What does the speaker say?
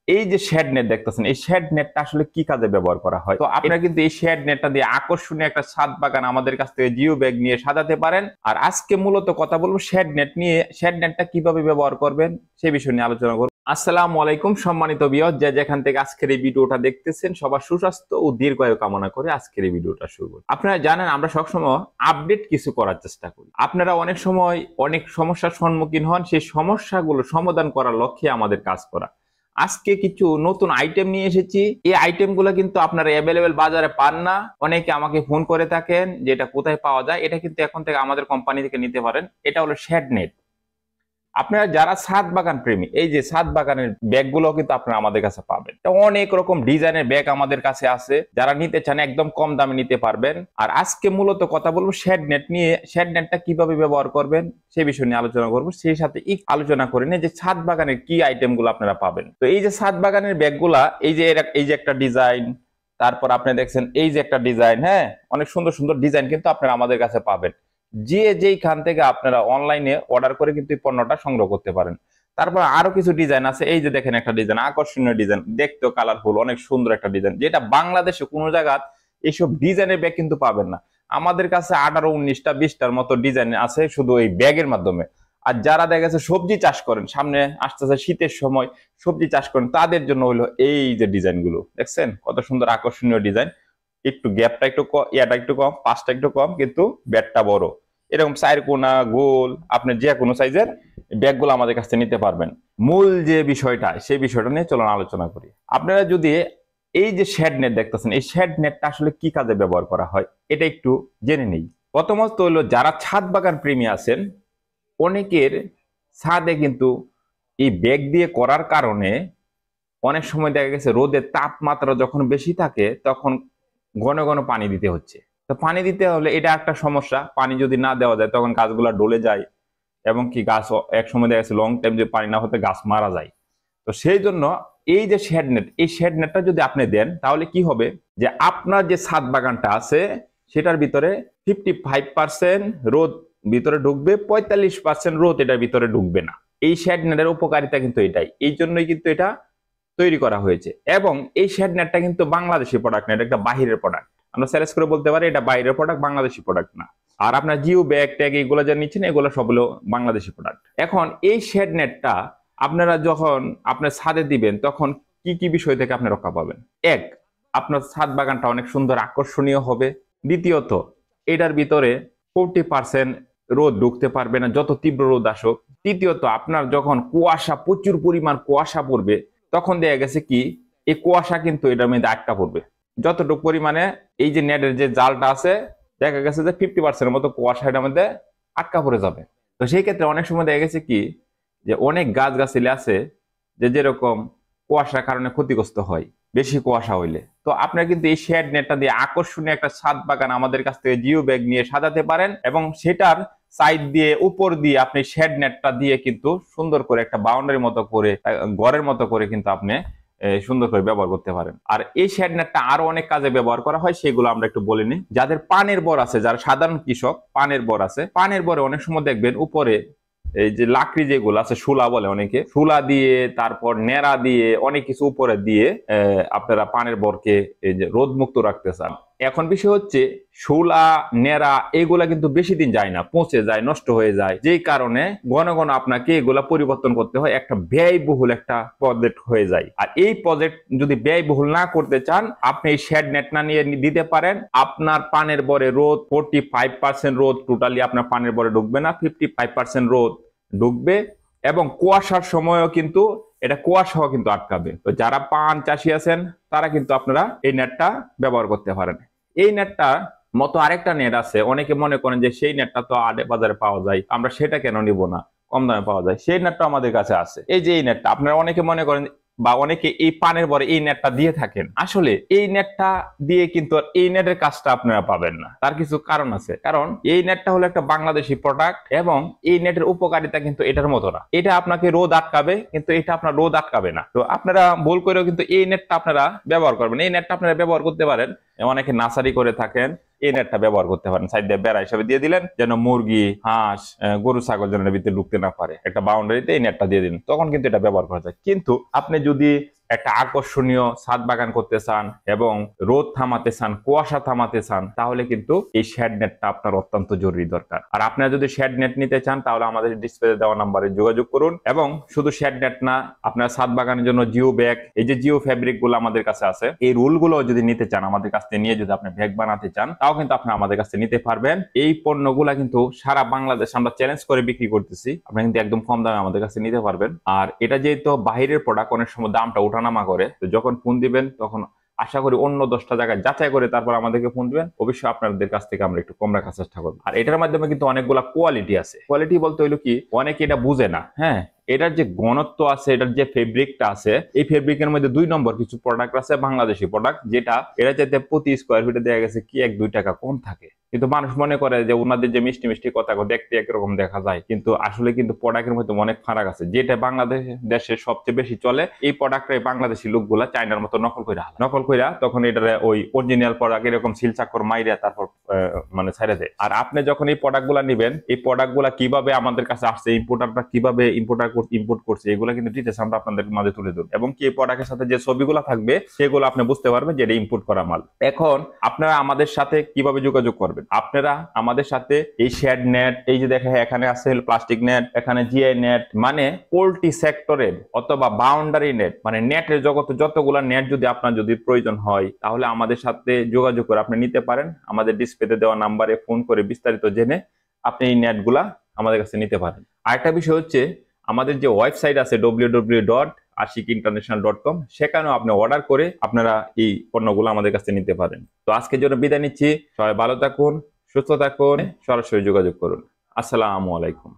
এই যে shade net দেখতেছেন, এই শেড নেটটা আসলে কি কাজে ব্যবহার করা হয়? তো আপনারা কিন্তু এই শেড নেটটা দিয়ে আকর্ষণীয় একটা ছাদ বাগান আমাদের কাছ থেকে জিও ব্যাগ নিয়ে সাজাতে পারেন। আর আজকে মূলত কথা বলবো শেড নেট নিয়ে। শেড নেটটা কিভাবে ব্যবহার করবেন সে বিষয় নিয়ে আলোচনা করব। আসসালামু আলাইকুম সম্মানিত ভিউয়ার, যে যেখান থেকে আজকের এই ভিডিওটা দেখতেছেন সবার সুস্বাস্থ্য ও দীর্ঘায়ু কামনা করে আজকের এই ভিডিওটা শুরু করি। আপনারা জানেন আমরা সবসময় আপডেট কিছু করার চেষ্টা করি। আপনারা অনেক সময় অনেক সমস্যার সম্মুখীন হন, সেই সমস্যাগুলো সমাধান করার লক্ষ্যে আমাদের কাজ করা। আজকে কিছু নতুন আইটেম নিয়ে এসেছি। এই আইটেমগুলো কিন্তু আপনারা অ্যাভেলেবেল বাজারে পান না। অনেকে আমাকে ফোন করে থাকেন যে এটা কোথায় পাওয়া যায়। এটা কিন্তু এখন থেকে আমাদের কোম্পানি থেকে নিতে পারেন। এটা হলো শেড নেট। আপনারা যারা ছাদ বাগান প্রেমী, এই যে ছাদ বাগানের ব্যাগগুলো কিন্তু আপনারা আমাদের কাছে পাবেন। অনেক রকম ডিজাইনের ব্যাগ আমাদের কাছে আছে, যারা নিতে চান একদম কম দামে নিতে পারবেন। আর আজকে মূলত কথা বলবো শেড নেট নিয়ে। শেড নেটটা কিভাবে ব্যবহার করবেন সে বিষয় নিয়ে আলোচনা করবো। সেই সাথে আলোচনা করে নিয়ে যে ছাদ বাগানের কি আইটেম গুলো আপনারা পাবেন। তো এই যে ছাদ বাগানের ব্যাগগুলা, এই যে একটা ডিজাইন, তারপর আপনি দেখছেন এই যে একটা ডিজাইন, হ্যাঁ অনেক সুন্দর সুন্দর ডিজাইন কিন্তু আপনারা আমাদের কাছে পাবেন। যেইখান থেকে আপনারা অনলাইনে অর্ডার করে কিন্তু এই পণ্যটা সংগ্রহ করতে পারেন। তারপর আরো কিছু ডিজাইন আছে। এই যে দেখেন একটা ডিজাইন, আকর্ষণীয় ডিজাইন, দেখতেও কালারফুল, অনেক সুন্দর একটা ডিজাইন, যেটা বাংলাদেশে কোনো জায়গা এইসব ডিজাইনের ব্যাগ কিন্তু পাবেন না। আমাদের কাছে 18, 19টা 20টার মতো ডিজাইন আছে শুধু এই ব্যাগের মাধ্যমে। আর যারা দেখা গেছে সবজি চাষ করেন, সামনে আসতেছে শীতের সময়, সবজি চাষ করেন, তাদের জন্য হলো এই যে ডিজাইন গুলো দেখছেন কত সুন্দর আকর্ষণীয় ডিজাইন। একটু গ্যাপটা একটু ইয়াটা একটু কম, পাঁচটা একটু কম, কিন্তু ব্যাগটা বড়। এরকম চার কোনা গোল, আপনি যে কোনো সাইজের ব্যাগগুলো আমাদের কাছ থেকে নিতে পারবেন। মূল যে বিষয়টা, সেই বিষয়টা নিয়ে চলুন আলোচনা করি। আপনারা যদি এই যে শেড নেট দেখতেছেন, এই শেড নেটটা আসলে কি কাজে ব্যবহার করা হয় এটা একটু জেনে নেই। প্রথমত হলো যারা ছাদ বাগান প্রেমী আছেন, অনেকের ছাদে কিন্তু এই ব্যাগ দিয়ে করার কারণে অনেক সময় দেখা গেছে রোদের তাপমাত্রা যখন বেশি থাকে তখন ঘন ঘন পানি দিতে হচ্ছে। তো পানি দিতে হলে এটা একটা সমস্যা। পানি যদি না দেওয়া যায় তখন গাছগুলা ডলে যায়, এবং কি গাছ এক সময় দেখা গেছে লং টাইম যদি পানি না হতে গাছ মারা যায়। তো সেই জন্য এই যে শেড নেট, এই শেড নেটটা যদি আপনি দেন তাহলে কি হবে, যে আপনার যে ছাদ বাগানটা আছে সেটার ভিতরে 55% রোদ ভিতরে ঢুকবে, 45% রোদ এটার ভিতরে ঢুকবে না। এই শেড নেটের উপকারিতা কিন্তু এটাই, এই জন্যই কিন্তু এটা তৈরি করা হয়েছে। এবং এই শেড নেটটা কিন্তু বাংলাদেশি প্রোডাক্ট না, এটা একটা বাহিরের প্রোডাক্ট। আমরা চ্যালেঞ্জ করে বলতে পারি এটা বাইরের প্রোডাক্ট, বাংলাদেশি প্রোডাক্ট না। আর আপনার জিও ব্যাগ ট্যাগ এগুলো যা নিচ্ছেন এগুলো সবগুলো বাংলাদেশি প্রোডাক্ট। এখন এই শেড নেটটা আপনারা যখন আপনার ছাদে দিবেন তখন কি কি বিষয় থেকে আপনি রক্ষা পাবেন? এক, আপনার ছাদ বাগানটা অনেক সুন্দর আকর্ষণীয় হবে। দ্বিতীয়ত, এটার ভিতরে 40% রোদ ঢুকতে পারবে না যত তীব্র রোদ আসুক। তৃতীয়ত, আপনার যখন কুয়াশা, প্রচুর পরিমাণ কুয়াশা পড়বে, তখন দেখা গেছে কি এই কুয়াশা কিন্তু এটার মধ্যে আটকা পড়বে। যতটুকু পরিমাণে এই যে নেটের যে জালটা আছে, দেখা গেছে যে 50% মতো কুয়াশা এটার মধ্যে আটকা পড়ে যাবে। তো সেই ক্ষেত্রে অনেক সময় দেখা গেছে কি যে অনেক গাছগাছালি আছে যে যেরকম কুয়াশার কারণে ক্ষতিগ্রস্ত হয় বেশি কুয়াশা হইলে। তো আপনারা কিন্তু এই শেড নেটটা দিয়ে আকর্ষণীয় একটা ছাদ বাগান আমাদের কাছ থেকে জিও ব্যাগ নিয়ে সাজাতে পারেন, এবং সেটার সাইড দিয়ে উপর দিয়ে আপনি শেড নেটটা দিয়ে কিন্তু সুন্দর করে একটা বাউন্ডারির মতো করে, ঘরের মতো করে কিন্তু আপনি সুন্দর করে ব্যবহার করতে পারেন। আর এই শেড নেটটা আরো অনেক কাজে ব্যবহার করা হয়, সেগুলো আমরা একটু বলে নিই। যাদের পানের বর আছে, যারা সাধারণ কৃষক পানের বর আছে, পানের বরে অনেক সময় দেখবেন উপরে এই যে লাকড়ি যেগুলো আছে, শুলা বলে অনেকে, শুলা দিয়ে তারপর নেড়া দিয়ে অনেক কিছু উপরে দিয়ে আপনারা পানের বরকে এই যে রোদ মুক্ত রাখতে চান। এখন বিষয় হচ্ছে শুলা নেড়া এগুলা কিন্তু বেশি দিন যায় না, পচে যায়, নষ্ট হয়ে যায়, যেই কারণে ঘন ঘন আপনাকে এগুলা পরিবর্তন করতে হয়, একটা ব্যয়বহুল একটা প্রজেক্ট হয়ে যায়। আর এই প্রজেক্ট যদি ব্যয়বহুল না করতে চান, আপনি এই শেড নেট না নিয়ে দিতে পারেন। আপনার পানের বরে রোদ 45% রোদ টোটালি আপনার পানের বরে ঢুকবে না, 55% রোদ ঢুকবে, এবং কুয়াশার সময়ও কিন্তু এটা কুয়াশাও কিন্তু আটকাবে। তো যারা পান চাষি আছেন তারা কিন্তু আপনারা এই নেটটা ব্যবহার করতে পারেন। এই নেটটা মতো আরেকটা নেট আছে, অনেকে মনে করেন যে সেই নেটটা তো আড়ে বাজারে পাওয়া যায়, আমরা সেটা কেন নিব না, কম দামে পাওয়া যায়। সেই নেটটা আমাদের কাছে আছে। এই যে এই নেটটা আপনারা অনেকে মনে করেন বা অনেকে এই পানের বরে এই নেটটা দিয়ে থাকেন, আসলে এই নেটটা দিয়ে কিন্তু এই নেটের কাজটা আপনারা পাবেন না। তার কিছু কারণ আছে, কারণ এই নেটটা হলো একটা বাংলাদেশি প্রোডাক্ট, এবং এই নেটের উপকারিতা কিন্তু এটার মতো না। এটা আপনাকে রোদ আটকাবে, কিন্তু এটা আপনার রোদ আটকাবে না। তো আপনারা ভুল করেও কিন্তু এই নেটটা আপনারা ব্যবহার করবেন। এই নেটটা আপনারা ব্যবহার করতে পারেন, অনেকে নার্সারি করে থাকেন, এই নেটটা ব্যবহার করতে পারেন। সাইড দিয়ে বেড়া হিসেবে দিয়ে দিলেন, যেন মুরগি, হাঁস, গরু, ছাগল যেন ভিতরে ঢুকতে না পারে, একটা বাউন্ডারিতে এই নেটটা দিয়ে দিন, তখন কিন্তু এটা ব্যবহার করা যায়। কিন্তু আপনি যদি একটা আকর্ষণীয় ছাদ বাগান করতে চান এবং রোদ থামাতে চান, কুয়াশা থামাতে চান, তাহলে কিন্তু এই শেড নেটটা আপনার অত্যন্ত জরুরি দরকার। আর আপনারা যদি শেড নেট নিতে চান তাহলে আমাদের ডিসপ্লে দেওয়া নাম্বারে যোগাযোগ করুন। এবং শুধু শেড নেট না, আপনার ছাদ বাগানের জন্য জিও ব্যাগ, এই যে জিও ফেব্রিক গুলো আমাদের কাছে আছে, এই রুল গুলো যদি নিতে চান আমাদের কাছ থেকে নিয়ে যদি আপনি ব্যাগ বানাতে চান, তাও কিন্তু আপনি আমাদের কাছে নিতে পারবেন। এই পণ্যগুলা কিন্তু সারা বাংলাদেশ আমরা চ্যালেঞ্জ করে বিক্রি করতেছি, আপনি কিন্তু একদম কম দামে আমাদের কাছে নিতে পারবেন। আর এটা যেহেতু বাহিরের প্রোডাক্ট, অনেক সময় দামটা ওঠানামা করে, তো যখন ফোন দিবেন তখন আশা করি অন্য 10টা জায়গায় যাচাই করে তারপর আমাদেরকে ফোন দিবেন, অবশ্যই আপনাদের কাছ থেকে আমরা একটু কম রাখার চেষ্টা করবো। আর এটার মাধ্যমে কিন্তু অনেকগুলা কোয়ালিটি আছে। কোয়ালিটি বলতে হইলো কি, অনেকে এটা বুঝে না। হ্যাঁ, এটার যে ঘনত্ব আছে, এটার যে ফেব্রিকটা আছে, এই ফেব্রিকের মধ্যে 2 নম্বর কিছু প্রোডাক্ট আছে বাংলাদেশি প্রোডাক্ট, যেটা এটা চাইতে প্রতি স্কোয়ার ফিটে দেওয়া গেছে কি 1-2 টাকা কম থাকে। কিন্তু মানুষ মনে করে যে ওনাদের যে মিষ্টি মিষ্টি কথা দেখতে একরকম দেখা যায়, কিন্তু আসলে কিন্তু প্রোডাক্টের মধ্যে অনেক ফারাক আছে। যেটা বাংলাদেশ দেশে সবচেয়ে বেশি চলে, এই প্রোডাক্টটাই বাংলাদেশি লোকগুলা চায়নার মতো নকল কইরা তখন এটারে ওই অরিজিনাল প্রোডাক্ট এরকম সিলচাকর মাইরা তারপর মানে ছেড়ে দেয়। আর আপনি যখন এই প্রোডাক্ট গুলা নিবেন, এই প্রোডাক্ট গুলা কিভাবে আমাদের কাছে আসছে, ইম্পোর্টারটা কিভাবে ইম্পোর্ট করছে, এগুলো কিন্তু ডিটেইলস আমরা আপনাদের মাঝে তুলে ধরব। এবং কি এই প্রোডাক্টের সাথে যে ছবিগুলো থাকবে সেগুলো আপনি বুঝতে পারবেন যে এটা ইম্পোর্ট করা মাল। এখন আপনারা আমাদের সাথে কিভাবে যোগাযোগ করবেন? আপনারা আমাদের সাথে এই শেড নেট, এই যে দেখেন এখানে আছে প্লাস্টিক নেট, এখানে জিআই নেট, মানে পোল্ট্রি সেক্টরের অথবা বাউন্ডারি নেট, মানে নেটের জগতে যতগুলা নেট যদি আপনার যদি প্রয়োজন হয়, তাহলে আমাদের সাথে যোগাযোগ করে আপনি নিতে পারেন। আমাদের ডিসপ্লেতে দেওয়া নাম্বারে ফোন করে বিস্তারিত জেনে আপনি এই নেটগুলা আমাদের কাছে নিতে পারেন। আরেকটা বিষয় হচ্ছে, আমাদের যে ওয়েবসাইট আছে www.ashikinternational.com, সেখানেও আপনি অর্ডার করে আপনারা এই পণ্যগুলো আমাদের কাছে নিতে পারেন। তো আজকের জন্য বিদায় নিচ্ছি। সবাই ভালো থাকুন, সুস্থ থাকুন, সরাসরি যোগাযোগ করুন। আসসালামু আলাইকুম।